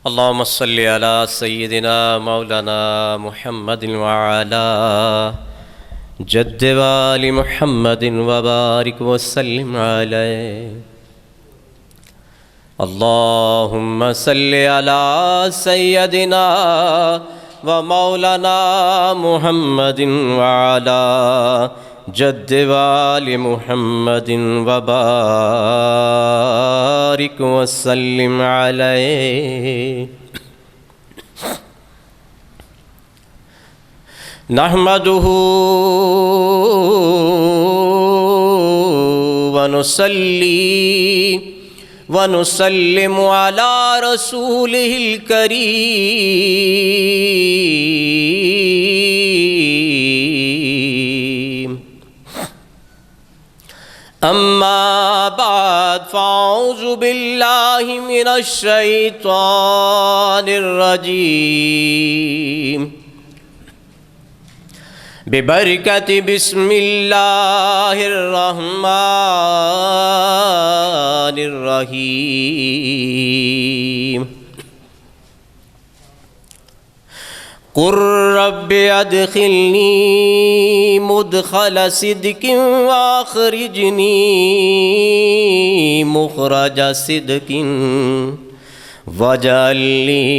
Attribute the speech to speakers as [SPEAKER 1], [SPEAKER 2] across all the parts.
[SPEAKER 1] اللهم صل على سيدنا مولانا محمد وعلى جد وآل محمد وبارك وسلم عليه. اللهم صل على سيدنا ومولانا محمد وعلى جد وآل محمد وبارك وسلم عليه. نحمده ونصلي ونسلم على رسوله الكريم. أما بعد فأعوذ بالله من الشيطان الرجيم ببركة بسم الله الرحمن الرحيم. قل رب ادخلني مدخل صدق واخرجني مخرج صدق واجعل لي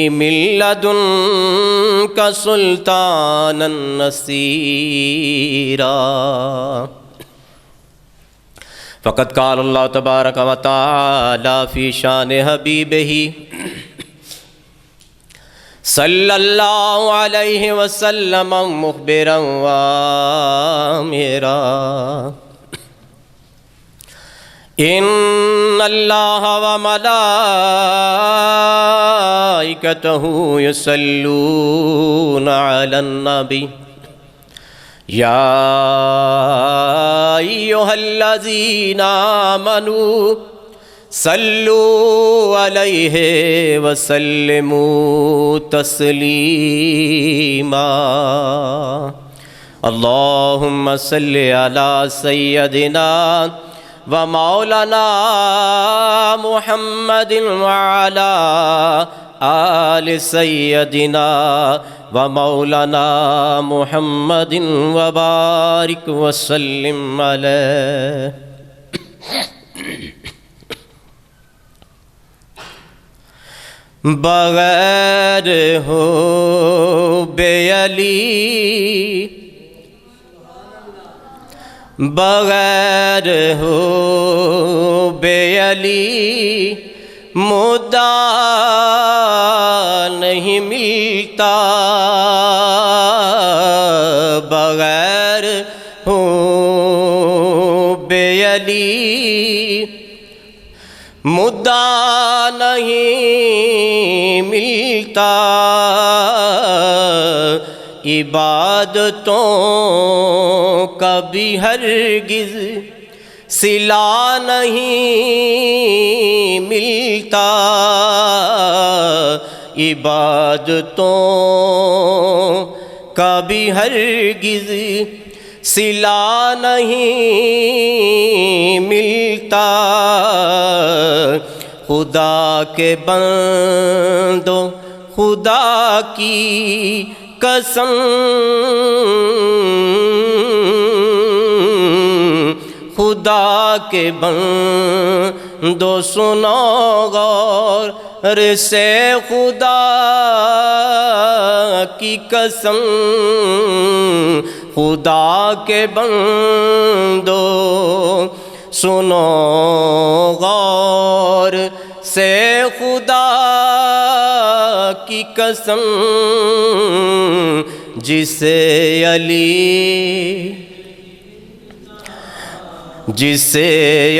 [SPEAKER 1] من لدنك سلطانا نصيرا. فقد قال الله تبارك وتعالى في شان حبيبه صلی اللہ علیہ وسلم مخبرا وآمرا. ان اللہ وملائکتہ یصلون علی النبی یا ایہا الذین آمنوا صلو علیہ وسلموا تسلیما. اللہم صلی علی سیدنا ومولانا محمد وعلی آل سیدنا ومولانا محمد وبارک وسلم علیہ. بغیر حب علی بغیر حب علی مدعا نہیں ملتا. بغیر حب علی مدعا نہیں ملتا. عبادتوں کا بھی ہرگز صلہ نہیں ملتا. عبادتوں کا بھی ہرگز صلہ نہیں ملتا. خدا کے بندو خدا کی قسم خدا کے بندو سنو غور سے خدا کی قسم. خدا کے بندو سنو غور سے خدا کی قسم. جسے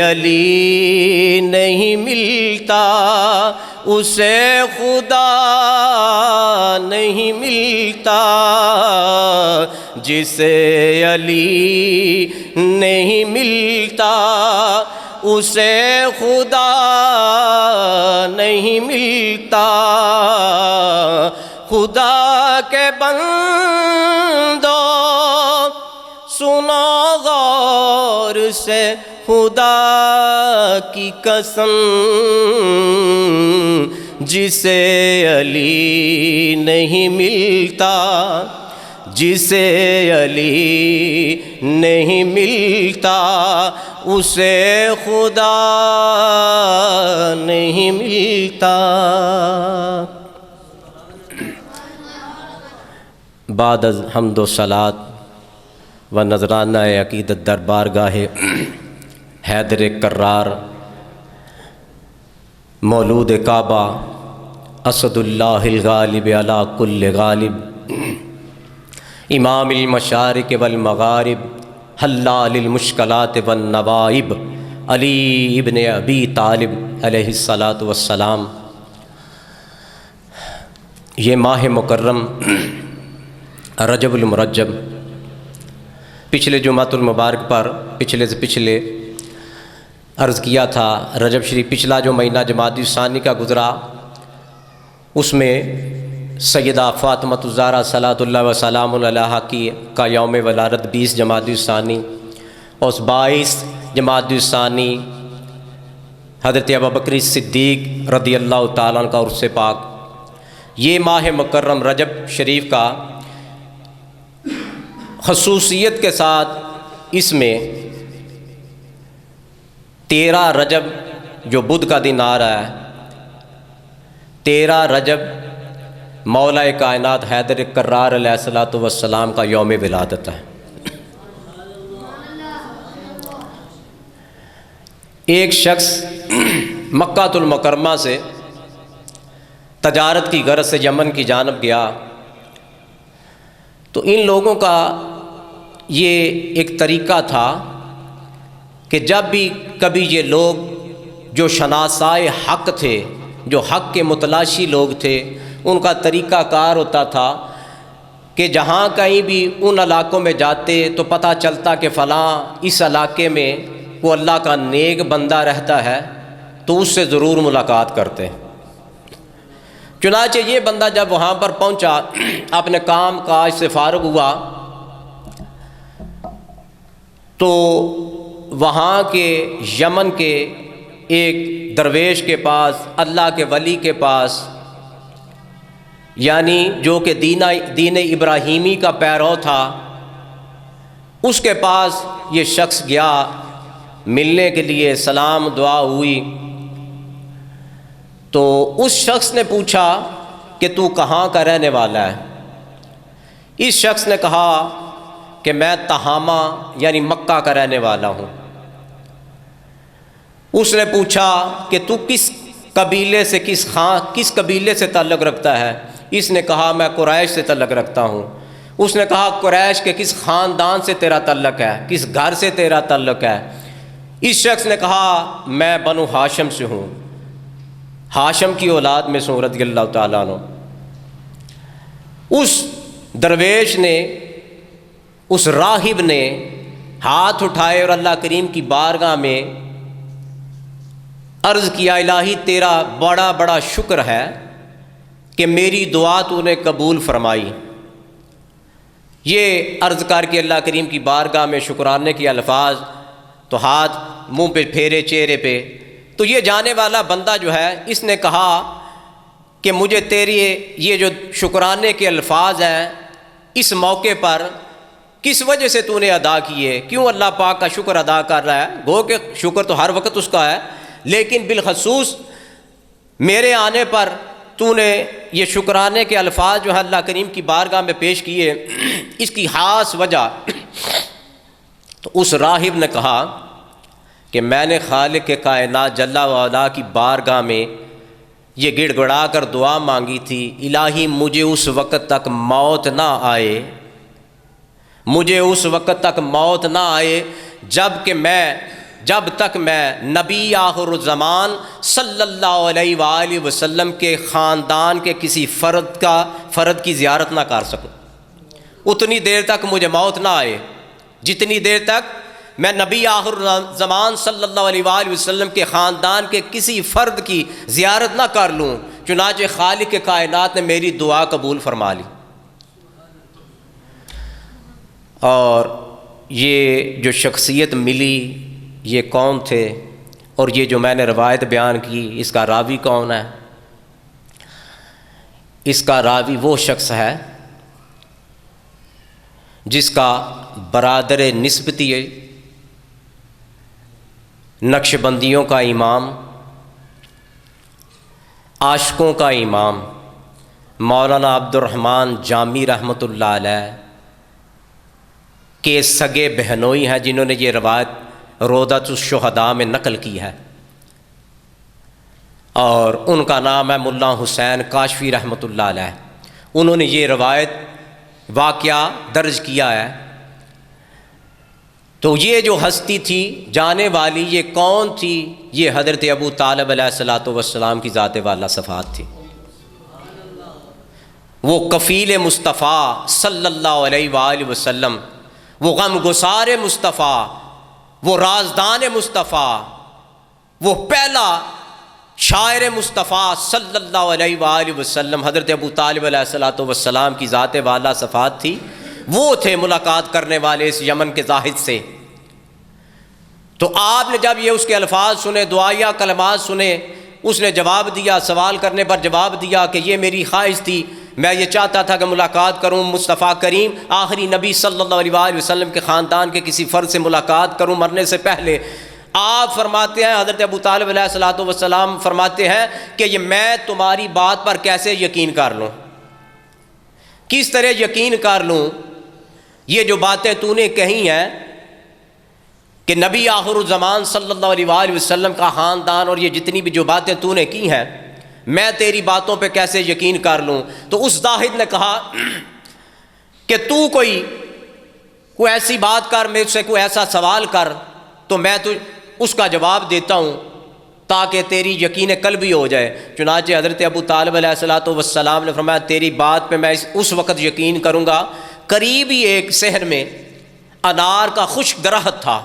[SPEAKER 1] علی نہیں ملتا اسے خدا نہیں ملتا. جسے علی نہیں ملتا اسے خدا نہیں ملتا. خدا کے بندو سنو غور سے خدا کی قسم جسے علی نہیں ملتا، جسے علی نہیں ملتا اسے خدا نہیں ملتا۔ بعد از حمد و صلات و نذرانہ عقیدت در بارگاہ حیدر کرار مولود کعبہ اسد اللہ الغالب علی کل غالب، امام المشارق والمغارب حلال المشکلات والنوائب، علی ابن ابی طالب علیہ الصلاۃ والسلام۔ یہ ماہ مکرم رجب المرجب پچھلے جمعۃ المبارک پر پچھلے سے پچھلے عرض کیا تھا، رجب شریف پچھلا جو مہینہ جمادی الثانی کا گزرا اس میں سیدہ فاطمہ الزہرا صلوات اللہ وسلام علیہا کا یوم ولادت 20 جمادی الثانی، اور 22 جمادی الثانی حضرت ابوبکر صدیق رضی اللہ تعالیٰ عنہ کا عرس پاک۔ یہ ماہ مکرم رجب شریف کا خصوصیت کے ساتھ اس میں 13 رجب جو بدھ کا دن آ رہا ہے، 13 رجب مولا کائنات حیدر کرار علیہ الصلوۃ والسلام کا یوم ولادت ہے۔ ایک شخص مکہ المکرمہ سے تجارت کی غرض سے یمن کی جانب گیا، تو ان لوگوں کا یہ ایک طریقہ تھا کہ جب بھی کبھی یہ لوگ جو شناسائے حق تھے، جو حق کے متلاشی لوگ تھے، ان کا طریقہ کار ہوتا تھا کہ جہاں کہیں بھی ان علاقوں میں جاتے تو پتہ چلتا کہ فلاں اس علاقے میں وہ اللہ کا نیک بندہ رہتا ہے تو اس سے ضرور ملاقات کرتے۔ چنانچہ یہ بندہ جب وہاں پر پہنچا، اپنے کام کاج سے فارغ ہوا، تو وہاں کے یمن کے ایک درویش کے پاس، اللہ کے ولی کے پاس، یعنی جو کہ دین ابراہیمی کا پیرو تھا، اس کے پاس یہ شخص گیا ملنے کے لیے، سلام دعا ہوئی، تو اس شخص نے پوچھا کہ تو کہاں کا رہنے والا ہے؟ اس شخص نے کہا کہ میں تہامہ یعنی مکہ کا رہنے والا ہوں۔ اس نے پوچھا کہ تو کس قبیلے سے کس قبیلے سے تعلق رکھتا ہے؟ اس نے کہا میں قریش سے تعلق رکھتا ہوں۔ اس نے کہا قریش کے کس خاندان سے تیرا تعلق ہے، کس گھر سے تیرا تعلق ہے؟ اس شخص نے کہا میں بنو ہاشم سے ہوں، ہاشم کی اولاد میں سے ہوں رضی اللہ تعالیٰ عنہ۔ اس درویش نے، اس راہب نے ہاتھ اٹھائے اور اللہ کریم کی بارگاہ میں عرض کیا، الہی تیرا بڑا بڑا شکر ہے کہ میری دعا تو نے قبول فرمائی۔ یہ عرض کر کے اللہ کریم کی بارگاہ میں شکرانے کے الفاظ، تو ہاتھ منہ پہ پھیرے چہرے پہ، تو یہ جانے والا بندہ جو ہے اس نے کہا کہ مجھے تیری یہ جو شکرانے کے الفاظ ہیں اس موقع پر کس وجہ سے تو نے ادا کیے، کیوں اللہ پاک کا شکر ادا کر رہا ہے؟ گو کہ شکر تو ہر وقت اس کا ہے، لیکن بالخصوص میرے آنے پر تو نے یہ شکرانے کے الفاظ جو ہے اللہ کریم کی بارگاہ میں پیش کیے، اس کی خاص وجہ۔ تو اس راہب نے کہا کہ میں نے خالق کے کائنات جل وعلا کی بارگاہ میں یہ گڑ گڑا کر دعا مانگی تھی، الہی مجھے اس وقت تک موت نہ آئے، مجھے اس وقت تک موت نہ آئے جب تک میں نبی آخر الزمان صلی اللہ علیہ وآلہ وسلم کے خاندان کے کسی فرد کی زیارت نہ کر سکوں، اتنی دیر تک مجھے موت نہ آئے جتنی دیر تک میں نبی آخر الزمان صلی اللہ علیہ وآلہ وسلم کے خاندان کے کسی فرد کی زیارت نہ کر لوں۔ چنانچہ خالق کائنات نے میری دعا قبول فرما لی۔ اور یہ جو شخصیت ملی یہ کون تھے، اور یہ جو میں نے روایت بیان کی اس کا راوی کون ہے؟ اس کا راوی وہ شخص ہے جس کا برادر نسبتی نقشبندیوں کا امام، عاشقوں کا امام مولانا عبد الرحمن جامی رحمۃ اللہ علیہ کے سگے بہنوئی ہیں، جنہوں نے یہ روایت روضۃ الشہداء میں نقل کی ہے، اور ان کا نام ہے ملا حسین کاشفی رحمۃ اللہ علیہ۔ انہوں نے یہ روایت واقعہ درج کیا ہے۔ تو یہ جو ہستی تھی جانے والی، یہ کون تھی؟ یہ حضرت ابو طالب علیہ الصلوۃ والسلام کی ذات والا صفات تھی۔ وہ کفیل مصطفیٰ صلی اللہ علیہ وآلہ وسلم، وہ غم گسار مصطفیٰ، وہ رازدان مصطفیٰ، وہ پہلا شاعر مصطفیٰ صلی اللہ علیہ وآلہ وسلم حضرت ابو طالب علیہ الصلوۃ والسلام کی ذات والا صفات تھی۔ وہ تھے ملاقات کرنے والے اس یمن کے زاہد سے۔ تو آپ نے جب یہ اس کے الفاظ سنے، دعائیہ کلمات سنے، اس نے جواب دیا، سوال کرنے پر جواب دیا کہ یہ میری خواہش تھی، میں یہ چاہتا تھا کہ ملاقات کروں، مصطفیٰ کریم آخری نبی صلی اللہ علیہ وآلہ وسلم کے خاندان کے کسی فرد سے ملاقات کروں مرنے سے پہلے۔ آپ فرماتے ہیں، حضرت ابو طالب علیہ الصلوۃ والسلام فرماتے ہیں کہ یہ میں تمہاری بات پر کیسے یقین کر لوں، کس طرح یقین کر لوں؟ یہ جو باتیں تو نے کہی ہیں کہ نبی آخر الزمان صلی اللہ علیہ وآلہ وسلم کا خاندان، اور یہ جتنی بھی جو باتیں تو نے کی ہیں، میں تیری باتوں پہ کیسے یقین کر لوں؟ تو اس زاہد نے کہا کہ تو کوئی ایسی بات کر، میرے سے کوئی ایسا سوال کر تو میں تو اس کا جواب دیتا ہوں تاکہ تیری یقین قلبی ہو جائے۔ چنانچہ حضرت ابو طالب علیہ الصلوۃ والسلام نے فرمایا تیری بات پہ میں اس وقت یقین کروں گا۔ قریب ہی ایک شہر میں انار کا خشک درخت تھا،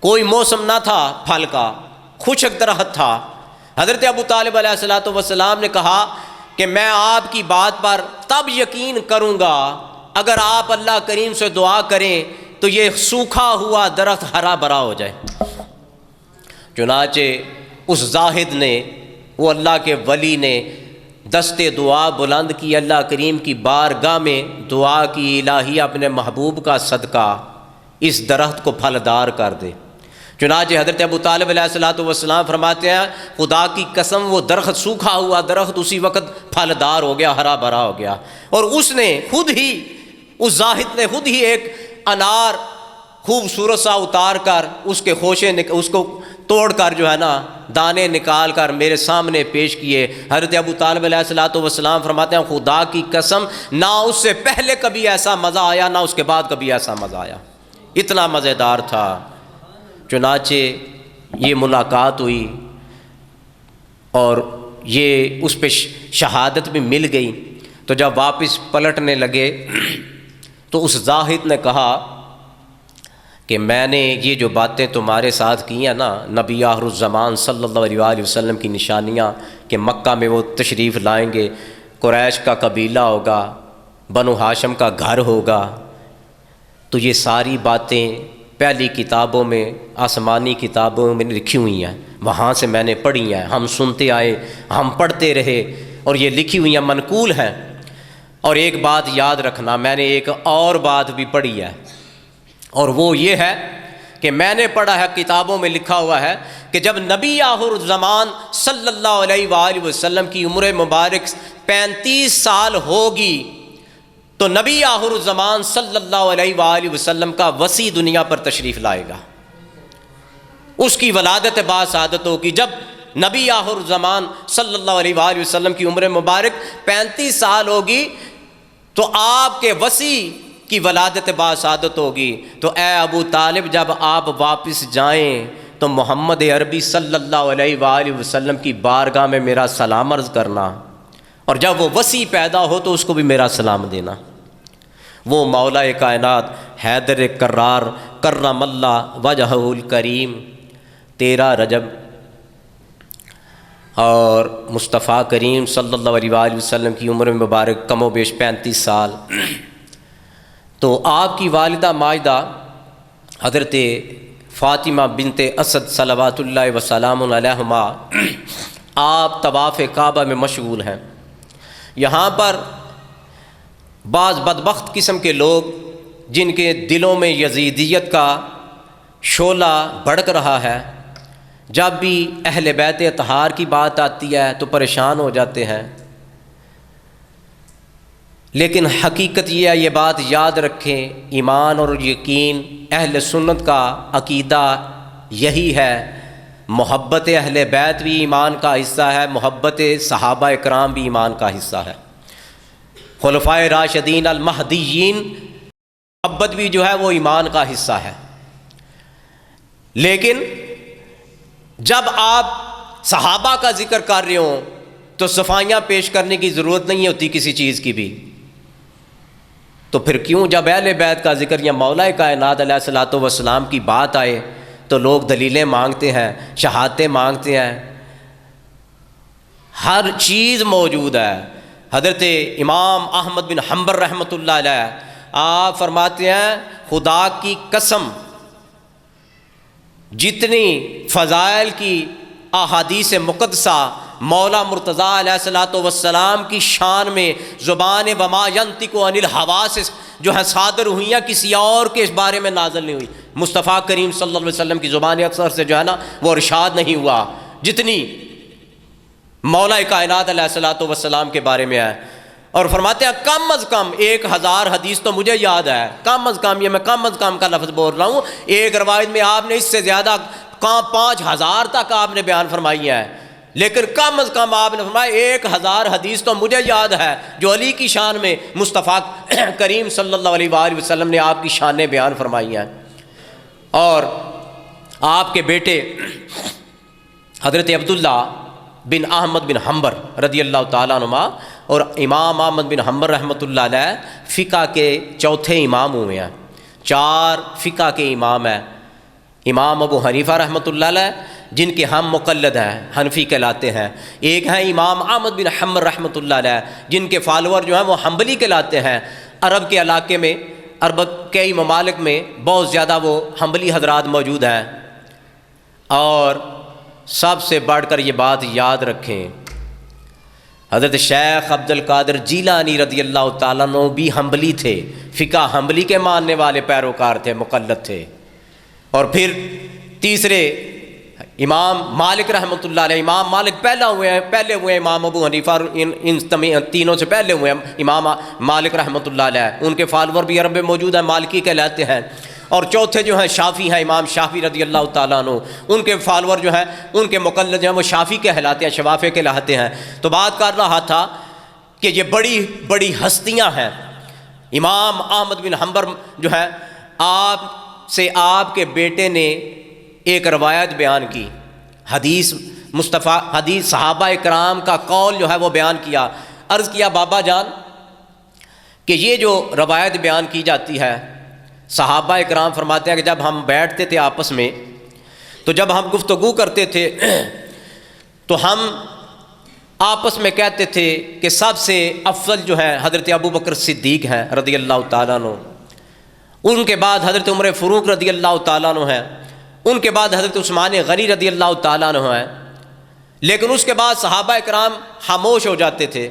[SPEAKER 1] کوئی موسم نہ تھا پھل کا، خشک درخت تھا۔ حضرت ابو طالب علیہ الصلوۃ والسلام نے کہا کہ میں آپ کی بات پر تب یقین کروں گا اگر آپ اللہ کریم سے دعا کریں تو یہ سوکھا ہوا درخت ہرا بھرا ہو جائے۔ چنانچہ اس زاہد نے، وہ اللہ کے ولی نے دست دعا بلند کی، اللہ کریم کی بارگاہ میں دعا کی، الہی اپنے محبوب کا صدقہ اس درخت کو پھلدار کر دے۔ چنانچہ حضرت ابو طالب علیہ الصلوۃ والسلام فرماتے ہیں خدا کی قسم وہ درخت، سوکھا ہوا درخت اسی وقت پھلدار ہو گیا، ہرا بھرا ہو گیا، اور اس نے خود ہی، اس زاہد نے خود ہی ایک انار خوبصورت سا اتار کر اس کے خوشے اس کو توڑ کر جو ہے نا دانے نکال کر میرے سامنے پیش کیے۔ حضرت ابو طالب علیہ الصلوۃ والسلام فرماتے ہیں خدا کی قسم نہ اس سے پہلے کبھی ایسا مزہ آیا، نہ اس کے بعد کبھی ایسا مزہ آیا، اتنا مزیدار تھا۔ چنانچہ یہ ملاقات ہوئی اور یہ اس پہ شہادت بھی مل گئی۔ تو جب واپس پلٹنے لگے تو اس زاہد نے کہا کہ میں نے یہ جو باتیں تمہارے ساتھ کی ہیں نا، نبی آخر الزمان صلی اللہ علیہ وآلہ وسلم کی نشانیاں کہ مکہ میں وہ تشریف لائیں گے، قریش کا قبیلہ ہوگا، بنو ہاشم کا گھر ہوگا، تو یہ ساری باتیں پہلی کتابوں میں، آسمانی کتابوں میں لکھی ہوئی ہیں، وہاں سے میں نے پڑھی ہیں، ہم سنتے آئے، ہم پڑھتے رہے، اور یہ لکھی ہوئی ہیں، منقول ہیں۔ اور ایک بات یاد رکھنا، میں نے ایک اور بات بھی پڑھی ہے، اور وہ یہ ہے کہ میں نے پڑھا ہے، کتابوں میں لکھا ہوا ہے کہ جب نبی آخر الزمان صلی اللہ علیہ وآلہ وسلم کی عمر مبارک 35 سال ہوگی تو نبی آخر الزمان صلی اللہ علیہ وآلہ وسلم کا وصی دنیا پر تشریف لائے گا، اس کی ولادت باسعادت ہوگی۔ جب نبی آخر الزمان صلی اللہ علیہ وآلہ وسلم کی عمر مبارک 35 سال ہوگی تو آپ کے وصی کی ولادت باسعادت ہوگی۔ تو اے ابو طالب جب آپ واپس جائیں تو محمد عربی صلی اللہ علیہ وآلہ وسلم کی بارگاہ میں میرا سلام عرض کرنا، اور جب وہ وصی پیدا ہو تو اس کو بھی میرا سلام دینا۔ وہ مولا کائنات حیدر کرار کرم اللہ وجہہ الکریم 13 رجب اور مصطفیٰ کریم صلی اللہ علیہ وآلہ وسلم کی عمر مبارک کم و بیش 35 سال۔ تو آپ کی والدہ ماجدہ حضرت فاطمہ بنت اسد صلوات اللہ وسلام علیہما آپ طواف کعبہ میں مشغول ہیں۔ یہاں پر بعض بدبخت قسم کے لوگ جن کے دلوں میں یزیدیت کا شعلہ بھڑک رہا ہے، جب بھی اہل بیت اطہار کی بات آتی ہے تو پریشان ہو جاتے ہیں، لیکن حقیقت یہ ہے، یہ بات یاد رکھیں، ایمان اور یقین اہل سنت کا عقیدہ یہی ہے۔ محبت اہل بیت بھی ایمان کا حصہ ہے، محبت صحابہ اکرام بھی ایمان کا حصہ ہے، خلفائے راشدین المہدیین محبت بھی جو ہے وہ ایمان کا حصہ ہے۔ لیکن جب آپ صحابہ کا ذکر کر رہے ہوں تو صفائیاں پیش کرنے کی ضرورت نہیں ہوتی کسی چیز کی بھی، تو پھر کیوں جب اہل بیت کا ذکر یا مولا کائنات علیہ الصلوۃ والسلام کی بات آئے تو لوگ دلیلیں مانگتے ہیں، شہادتیں مانگتے ہیں، ہر چیز موجود ہے۔ حضرت امام احمد بن حنبل رحمۃ اللہ علیہ آپ فرماتے ہیں، خدا کی قسم جتنی فضائل کی احادیث مقدسہ مولا مرتضیٰ علیہ الصلوۃ والسلام کی شان میں زبان وما ینطق عن الہویٰ سے جو ہے صادر ہوئی ہیں، کسی اور کے اس بارے میں نازل نہیں ہوئی۔ مصطفیٰ کریم صلی اللہ علیہ وسلم کی زبان اکثر سے جو ہے نا وہ ارشاد نہیں ہوا جتنی مولا کائنات علیہ الصلوۃ والسلام کے بارے میں ہے۔ اور فرماتے ہیں کم از کم 1000 حدیث تو مجھے یاد ہے، کم از کم، یہ میں کم از کم کا لفظ بول رہا ہوں، ایک روایت میں آپ نے اس سے زیادہ 5000 تک آپ نے بیان فرمائی ہے، لیکن کم از کم آپ نے فرمایا 1000 حدیث تو مجھے یاد ہے جو علی کی شان میں مصطفیٰ کریم صلی اللہ علیہ وآلہ وسلم نے آپ کی شانیں بیان فرمائی ہیں۔ اور آپ کے بیٹے حضرت عبداللہ بن احمد بن حنبل رضی اللہ تعالیٰ عنہ اور امام احمد بن حنبل رحمۃ اللہ علیہ فقہ کے چوتھے امام ہوئے ہیں، 4 فقہ کے امام ہیں۔ امام ابو حنیفہ رحمۃ اللہ علیہ جن کے ہم مقلد ہیں، حنفی کہلاتے ہیں، ایک ہیں امام احمد بن حنبل رحمۃ اللہ علیہ جن کے فالوور جو ہیں وہ حنبلی کہلاتے ہیں۔ عرب کے علاقے میں، عرب کئی ممالک میں بہت زیادہ وہ حنبلی حضرات موجود ہیں۔ اور سب سے بڑھ کر یہ بات یاد رکھیں، حضرت شیخ عبد القادر جیلانی رضی اللہ تعالیٰ عنہ بھی حنبلی تھے، فقہ حنبلی کے ماننے والے پیروکار تھے، مقلد تھے۔ اور پھر تیسرے امام مالک رحمۃ اللہ علیہ، امام مالک پہلے ہوئے ہیں امام ابو حنیفہ، ان تینوں سے پہلے ہوئے ہیں امام مالک رحمۃ اللہ علیہ، ان کے فالوور بھی عرب میں موجود ہیں، مالکی کہلاتے ہیں۔ اور چوتھے جو ہیں شافی ہیں، امام شافی رضی اللہ تعالیٰ عنہ، ان کے فالوور جو ہیں، ان کے مقلد جو ہیں وہ شافی کہلاتے ہیں، شوافع کہلاتے ہیں۔ تو بات کر رہا تھا کہ یہ بڑی بڑی ہستیاں ہیں۔ امام احمد بن حنبل جو ہے، آپ سے آپ کے بیٹے نے ایک روایت بیان کی، حدیث صحابہ اکرام کا قول جو ہے وہ بیان کیا۔ عرض کیا بابا جان کہ یہ جو روایت بیان کی جاتی ہے، صحابہ اکرام فرماتے ہیں کہ جب ہم بیٹھتے تھے آپس میں، تو جب ہم گفتگو کرتے تھے تو ہم آپس میں کہتے تھے کہ سب سے افضل جو ہے حضرت ابو بکر صدیق ہیں رضی اللہ تعالیٰ عنہ، ان کے بعد حضرت عمر فاروق رضی اللہ تعالیٰ عنہ ہیں، ان کے بعد حضرت عثمان غنی رضی اللہ تعالیٰ عنہ ہیں۔ لیکن اس کے بعد صحابہ اکرام خاموش ہو جاتے تھے،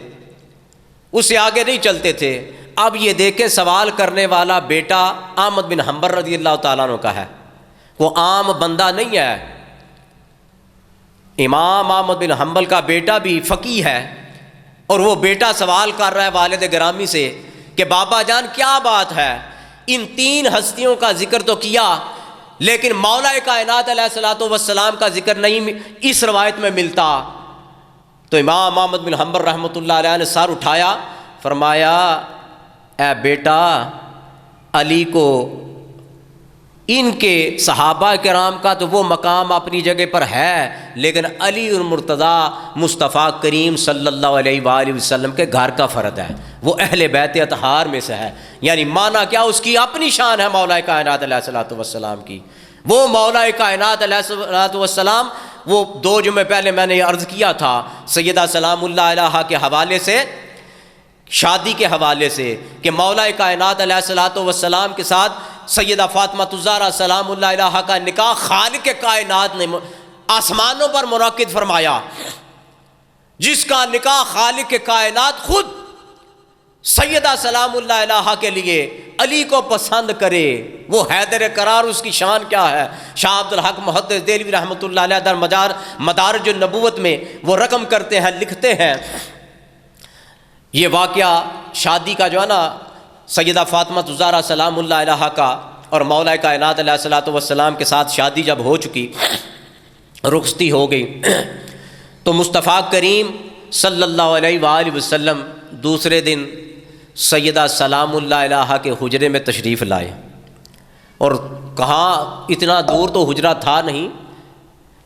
[SPEAKER 1] اس سے آگے نہیں چلتے تھے۔ اب یہ دیکھیں سوال کرنے والا بیٹا احمد بن حنبل رضی اللہ تعالیٰ عنہ کا ہے، وہ عام بندہ نہیں ہے۔ امام احمد بن حنبل کا بیٹا بھی فقیہ ہے، اور وہ بیٹا سوال کر رہا ہے والد گرامی سے کہ بابا جان کیا بات ہے، ان 3 ہستیوں کا ذکر تو کیا لیکن مولا کائنات علیہ الصلوۃ والسلام کا ذکر نہیں اس روایت میں ملتا۔ تو امام احمد بن حنبل رحمۃ اللہ علیہ نے سر اٹھایا، فرمایا اے بیٹا، علی کو ان کے صحابہ کرام کا تو وہ مقام اپنی جگہ پر ہے، لیکن علی المرتضیٰ مصطفیٰ کریم صلی اللہ علیہ وآلہ وسلم کے گھر کا فرد ہے، وہ اہل بیت اطہار میں سے ہے۔ یعنی مانا کیا، اس کی اپنی شان ہے مولا کائنات علیہ الصلوۃ والسلام کی۔ وہ مولا کائنات علیہ الصلوۃ والسلام، وہ 2 جمعے پہلے میں نے عرض کیا تھا سیدہ سلام اللہ علیہا کے حوالے سے، شادی کے حوالے سے، کہ مولا کائنات علیہ الصلوۃ والسلام کے ساتھ سیدہ فاطمہ الزہرا سلام اللہ علیہا کا نکاح خالق کائنات نے آسمانوں پر منعقد فرمایا۔ جس کا نکاح خالق کے کائنات خود سیدہ سلام اللہ علیہا کے لیے علی کو پسند کرے، وہ حیدر قرار، اس کی شان کیا ہے؟ شاہ عبد الحق محدث دہلوی رحمۃ اللہ علیہ در مدارج النبوت میں وہ رقم کرتے ہیں، لکھتے ہیں یہ واقعہ شادی کا جو ہے نا سیدہ فاطمہ الزہرا سلام اللہ علیہا کا اور مولا کائنات علیہ الصلوۃ والسلام کے ساتھ شادی جب ہو چکی، رخصتی ہو گئی، تو مصطفیٰ کریم صلی اللہ علیہ وآلہ وسلم دوسرے دن سیدہ سلام اللہ علیہا کے حجرے میں تشریف لائے، اور کہاں اتنا دور تو حجرہ تھا نہیں،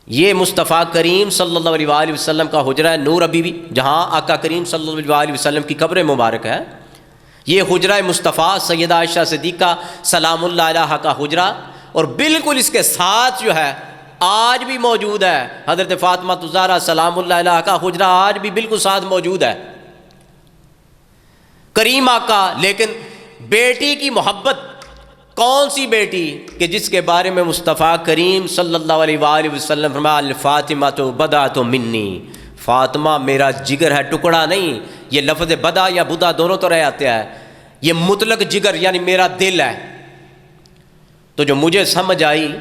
[SPEAKER 1] یہ مصطفیٰ کریم صلی اللہ علیہ وآلہ وسلم کا حجرہ ہے نور ابی، جہاں آقا کریم صلی اللہ علیہ وآلہ وسلم کی قبر مبارک ہے، یہ حجرہ مصطفیٰ سیدہ عائشہ صدیقہ سلام اللہ علیہا کا حجرہ، اور بالکل اس کے ساتھ جو ہے آج بھی موجود ہے حضرت فاطمہ الزہرا سلام اللہ علیہا کا حجرہ، آج بھی بالکل ساتھ موجود ہے، کریم آقا۔ لیکن بیٹی کی محبت، کون سی بیٹی کہ جس کے بارے میں مصطفیٰ کریم صلی اللہ علیہ وآلہ وسلم فرمایا الفاطمہ تو بدا تو منی، فاطمہ میرا جگر ہے، ٹکڑا نہیں، یہ لفظ بدا یا بدا دونوں تو رہ آتے ہیں، یہ مطلق جگر یعنی میرا دل ہے۔ تو جو مجھے سمجھ آئی،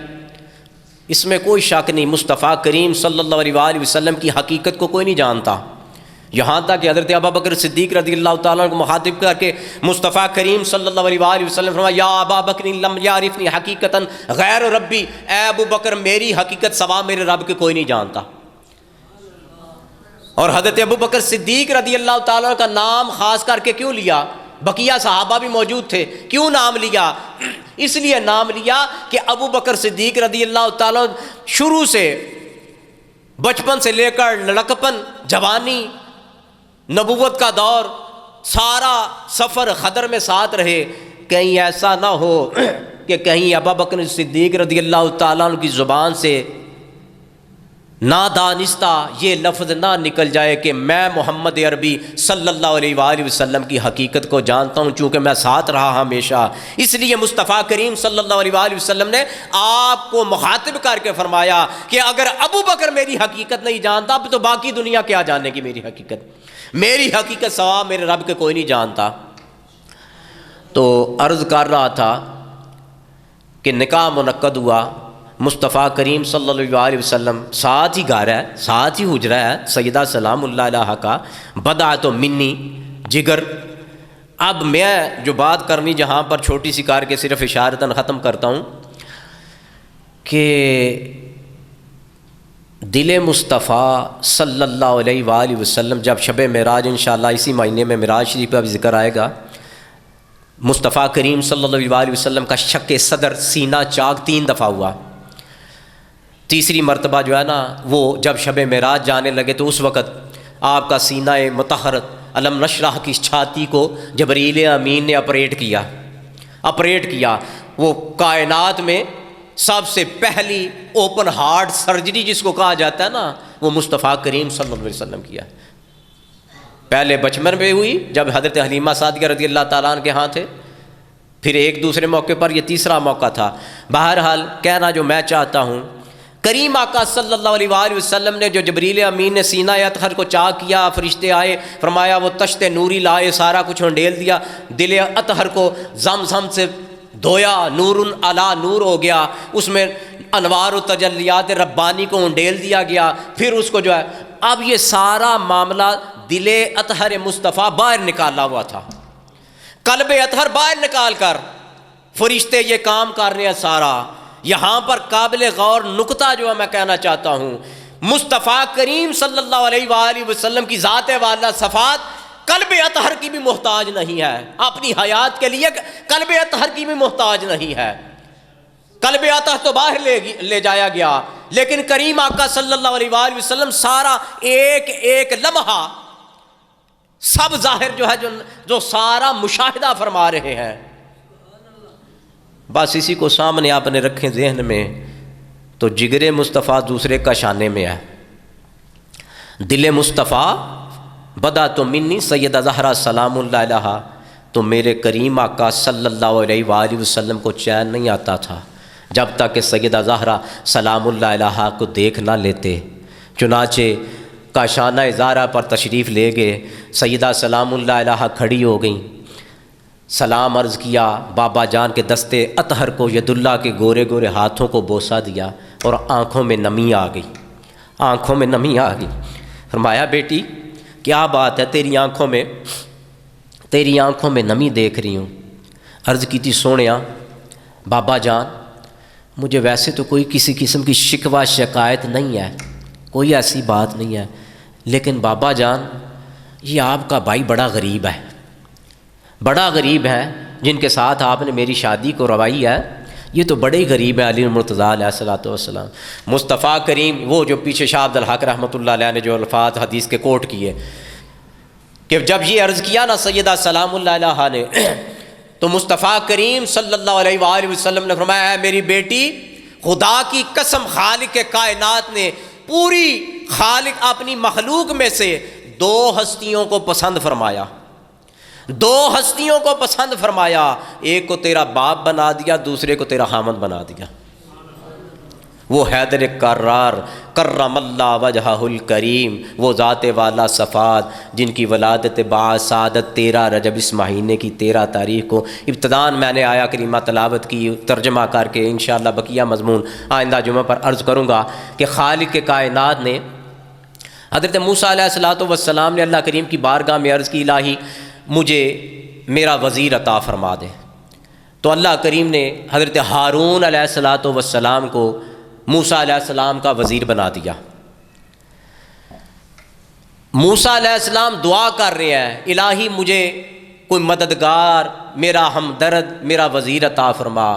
[SPEAKER 1] اس میں کوئی شک نہیں، مصطفیٰ کریم صلی اللہ علیہ وآلہ وسلم کی حقیقت کو کوئی نہیں جانتا، یہاں تک کہ حضرت ابوبکر صدیق رضی اللہ تعالیٰ عنہ کو مخاطب کر کے مصطفیٰ کریم صلی اللہ علیہ وآلہ وسلم فرمایا یا ابا بکر لم یعرفنی حقیقتاً غیر ربی، اے ابو بکر میری حقیقت سوا میرے رب کے کوئی نہیں جانتا۔ اور حضرت ابوبکر صدیق رضی اللہ تعالیٰ عنہ کا نام خاص کر کے کیوں لیا؟ بقیہ صحابہ بھی موجود تھے، کیوں نام لیا؟ اس لیے نام لیا کہ ابو بکر صدیق رضی اللہ تعالیٰ شروع سے بچپن سے لے کر لڑکپن، جوانی، نبوت کا دور، سارا سفر خضر میں ساتھ رہے، کہیں ایسا نہ ہو کہ کہیں ابو بکر صدیق رضی اللہ تعالیٰ عنہ کی زبان سے نادانستہ یہ لفظ نہ نکل جائے کہ میں محمد عربی صلی اللہ علیہ وآلہ وسلم کی حقیقت کو جانتا ہوں، چونکہ میں ساتھ رہا ہمیشہ۔ اس لیے مصطفیٰ کریم صلی اللہ علیہ وآلہ وسلم نے آپ کو مخاطب کر کے فرمایا کہ اگر ابو بکر میری حقیقت نہیں جانتا اب تو باقی دنیا کیا جانے گی میری حقیقت، میری حقیقت سوا میرے رب کے کوئی نہیں جانتا۔ تو عرض کر رہا تھا کہ نکاح منعقد ہوا، مصطفیٰ کریم صلی اللہ علیہ وسلم، ساتھ ہی گھر ہے، ساتھ ہی حجرہ ہے سیدہ سلام اللہ علیہا کا، بدعت و منی، جگر۔ اب میں جو بات کرنی جہاں پر چھوٹی سی کار کے صرف اشارتاً ختم کرتا ہوں کہ دل مصطفیٰ صلی اللہ علیہ وآلہ وسلم جب شب معراج انشاءاللہ اسی مہینے میں معراج شریف کا بھی ذکر آئے گا، مصطفیٰ کریم صلی اللہ علیہ وآلہ وسلم کا شق صدر سینہ چاک 3 دفعہ ہوا، تیسری مرتبہ جو ہے نا وہ جب شب معراج جانے لگے تو اس وقت آپ کا سینہ مطہرت علم نشرح کی چھاتی کو جبریل امین نے آپریٹ کیا۔ وہ کائنات میں سب سے پہلی اوپن ہارٹ سرجری جس کو کہا جاتا ہے نا، وہ مصطفیٰ کریم صلی اللہ علیہ وسلم کیا۔ پہلے بچپن میں ہوئی جب حضرت حلیمہ سعدیہ رضی اللہ تعالیٰ عنہ کے ہاں تھے، پھر ایک دوسرے موقع پر یہ تیسرا موقع تھا۔ بہرحال کہنا جو میں چاہتا ہوں، کریم آقا صلی اللہ علیہ وآلہ وسلم نے جو جبریل امین نے سینہ اطہر کو چاک کیا، فرشتے آئے، فرمایا وہ تشت نوری لائے، سارا کچھ انڈیل دیا، دل اطہر کو زمزم سے دھویا، نور علی نور ہو گیا، اس میں انوار و تجلیات ربانی کو انڈیل دیا گیا، پھر اس کو جو ہے اب یہ سارا معاملہ دل اطہر مصطفیٰ باہر نکالا ہوا تھا، قلب اطہر باہر نکال کر فرشتے یہ کام کر رہے ہیں سارا۔ یہاں پر قابل غور نکتہ جو ہے میں کہنا چاہتا ہوں، مصطفیٰ کریم صلی اللہ علیہ وآلہ وسلم کی ذات والا صفات قلب اطہر کی بھی محتاج نہیں ہے، اپنی حیات کے لیے قلب اطہر کی بھی محتاج نہیں ہے، قلب اطہر تو باہر لے جایا گیا، لیکن کریم آقا صلی اللہ علیہ وآلہ وسلم سارا ایک ایک لمحہ سب ظاہر جو ہے جو سارا مشاہدہ فرما رہے ہیں۔ بس اسی کو سامنے آپ نے رکھیں ذہن میں، تو جگر مصطفیٰ دوسرے کا شانے میں ہے، دل مصطفیٰ بدا تو منی سیدہ زہرا سلام اللہ علیہا، تو میرے کریم آقا صلی اللہ علیہ وآلہ وسلم کو چین نہیں آتا تھا جب تک کہ سیدہ زہرا سلام اللہ علیہا کو دیکھ نہ لیتے۔ چنانچہ کاشانہ زارہ پر تشریف لے گئے، سیدہ سلام اللہ علیہا کھڑی ہو گئیں، سلام عرض کیا، بابا جان کے دستے اطہر کو ید اللہ کے گورے گورے ہاتھوں کو بوسہ دیا اور آنکھوں میں نمی آ گئی، آنکھوں میں نمی آ گئی۔ فرمایا بیٹی کیا بات ہے، تیری آنکھوں میں نمی دیکھ رہی ہوں۔ عرض کی تھی سونیا بابا جان مجھے ویسے تو کوئی کسی قسم کی شکوہ شکایت نہیں ہے، کوئی ایسی بات نہیں ہے، لیکن بابا جان یہ آپ کا بھائی بڑا غریب ہے جن کے ساتھ آپ نے میری شادی کو روائی ہے، یہ تو بڑے ہی غریب ہیں۔ علی المرتضیٰ علیہ الصلوۃ والسلام، مصطفیٰ کریم، وہ جو پیچھے شاہ عبد الحق رحمۃ اللہ علیہ نے جو الفاظ حدیث کے کوٹ کیے کہ جب یہ عرض کیا نا سیدہ سلام اللہ علیہا نے، تو مصطفیٰ کریم صلی اللہ علیہ وآلہ وسلم نے فرمایا، اے میری بیٹی خدا کی قسم، خالق کائنات نے، پوری خالق اپنی مخلوق میں سے دو ہستیوں کو پسند فرمایا، ایک کو تیرا باپ بنا دیا، دوسرے کو تیرا خامند بنا دیا۔ وہ حیدر کرار کرم اللہ وجہہ الکریم، وہ ذات والا صفات جن کی ولادت سعادت 13 رجب اس مہینے کی 13 تاریخ کو ابتداءً میں نے آیا کریمہ تلاوت کی، ترجمہ کر کے انشاءاللہ بقیہ مضمون آئندہ جمعہ پر عرض کروں گا کہ خالق کائنات نے حضرت موسیٰ علیہ الصلوۃ والسلام نے اللہ کریم کی بارگاہ میں عرض کی، الہی مجھے میرا وزیر عطا فرما دے، تو اللہ کریم نے حضرت ہارون علیہ الصلوۃ والسلام کو موسیٰ علیہ السلام کا وزیر بنا دیا۔ موسیٰ علیہ السلام دعا کر رہے ہیں، الہی مجھے کوئی مددگار، میرا ہمدرد، میرا وزیر عطا فرما،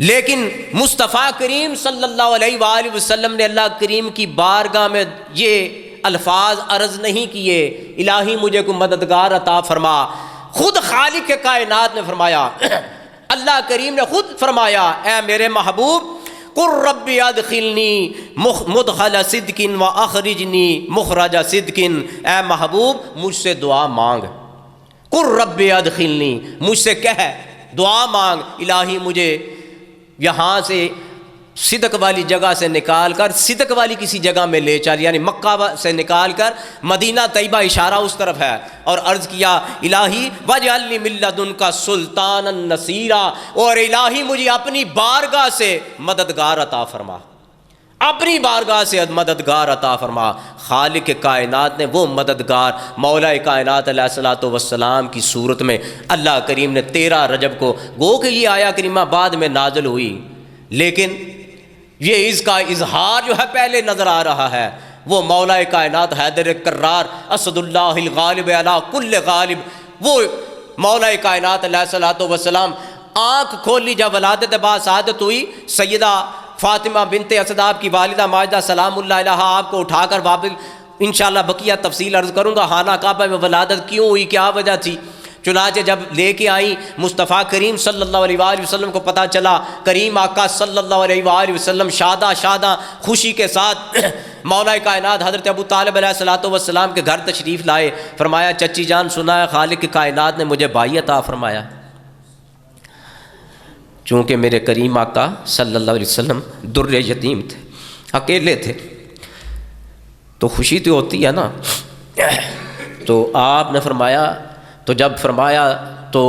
[SPEAKER 1] لیکن مصطفیٰ کریم صلی اللہ علیہ وآلہ وسلم نے اللہ کریم کی بارگاہ میں یہ الفاظ عرض نہیں کیے، الہی مجھے کوئی مددگار عطا فرما، خود خالق کائنات نے فرمایا، اللہ کریم نے خود فرمایا، اے میرے محبوب قل رب ادخلنی مدخل صدق واخرجنی مخرج صدق، اے محبوب مجھ سے دعا مانگ، قل رب ادخلنی، مجھ سے کہہ دعا مانگ، الہی مجھے یہاں سے صدق والی جگہ سے نکال کر صدق والی کسی جگہ میں لے چل، یعنی مکہ سے نکال کر مدینہ طیبہ، اشارہ اس طرف ہے، اور عرض کیا الہی وجعلنی من لدنک سلطانا نصیرا، اور الہی مجھے اپنی بارگاہ سے مددگار عطا فرما، اپنی بارگاہ سے مددگار عطا فرما۔ خالق کائنات نے وہ مددگار مولا کائنات علیہ الصلوۃ والسلام کی صورت میں اللہ کریم نے 13 رجب کو، گو کہ یہ آیا کریمہ بعد میں نازل ہوئی، لیکن یہ اس کا اظہار جو ہے پہلے نظر آ رہا ہے، وہ مولا کائنات حیدر کرار اسد اللہ الغالب علی کل غالب، وہ مولا کائنات علیہ الصلوۃ والسلام آنکھ کھولی جب ولادت باسعادت ہوئی، سیدہ فاطمہ بنت اسد آپ کی والدہ ماجدہ سلام اللہ علیہا آپ کو اٹھا کر واپس انشاءاللہ بقیہ تفصیل عرض کروں گا، خانہ کعبہ میں ولادت کیوں ہوئی، کیا وجہ تھی، چنانچہ جب لے کے آئیں مصطفیٰ کریم صلی اللہ علیہ وآلہ وسلم کو پتہ چلا، کریم آقا صلی اللہ علیہ وآلہ وسلم شادہ خوشی کے ساتھ مولا کائنات حضرت ابو طالب علیہ الصلوۃ والسلام کے گھر تشریف لائے، فرمایا چچی جان سنا ہے خالق کائنات نے مجھے بھائی عطا فرمایا، چونکہ میرے کریم آقا صلی اللہ علیہ وسلم در یتیم تھے، اکیلے تھے، تو خوشی تو ہوتی ہے نا، تو آپ نے فرمایا، تو جب فرمایا تو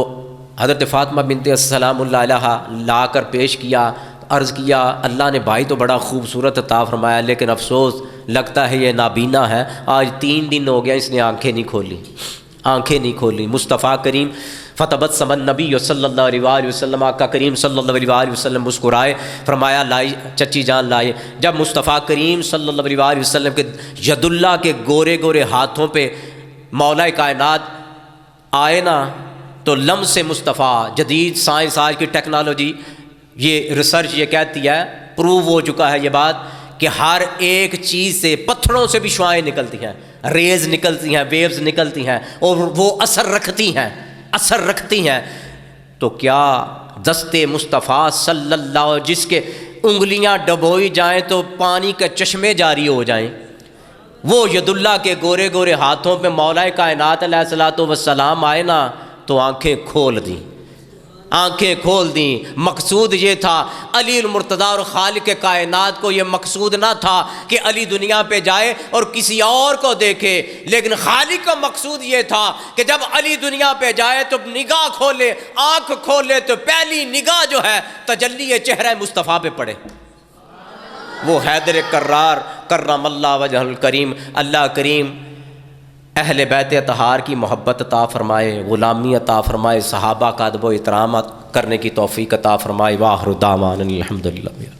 [SPEAKER 1] حضرت فاطمہ بنت سلام اللہ علیہا لا کر پیش کیا، عرض کیا اللہ نے بھائی تو بڑا خوبصورت عطا فرمایا، لیکن افسوس لگتا ہے یہ نابینا ہے، آج 3 دن ہو گیا اس نے آنکھیں نہیں کھولی۔ مصطفیٰ کریم فتبسم النبی صلی اللہ علیہ وآلہ وسلم، آقا کریم صلی اللہ علیہ وآلہ وسلم مسکرائے، فرمایا لائی چچی جان لائے۔ جب مصطفیٰ کریم صلی اللہ علیہ وآلہ وسلم کے ید اللہ کے گورے ہاتھوں پہ مولا کائنات آئے نا، تو لمس مصطفیٰ، جدید سائنس آج کی ٹیکنالوجی، یہ ریسرچ یہ کہتی ہے، پروو ہو چکا ہے یہ بات کہ ہر ایک چیز سے، پتھروں سے بھی شعاعیں نکلتی ہیں، ریز نکلتی ہیں، ویوز نکلتی ہیں، اور وہ اثر رکھتی ہیں، تو کیا دست مصطفیٰ صلی اللہ علیہ وسلم جس کے انگلیاں ڈبوئی جائیں تو پانی کے چشمے جاری ہو جائیں، وہ ید اللہ کے گورے ہاتھوں پہ مولا کائنات علیہ الصلوۃ والسلام آئے نا، تو آنکھیں کھول دیں، آنکھیں کھول دیں۔ مقصود یہ تھا، علی المرتضیٰ اور خالق کائنات کو یہ مقصود نہ تھا کہ علی دنیا پہ جائے اور کسی اور کو دیکھے، لیکن خالق کا مقصود یہ تھا کہ جب علی دنیا پہ جائے تو نگاہ کھولے، آنکھ کھولے تو پہلی نگاہ جو ہے تجلی چہرہ مصطفیٰ پہ پڑے۔ وہ حیدر کرار کرم اللہ وجہ الکریم۔ اللہ کریم اہل بیت اطہار کی محبت عطا فرمائے، غلامی عطا فرمائے، صحابہ کا ادب و احترام کرنے کی توفیق عطا فرمائے۔ وآخر دعوانا الحمدللہ۔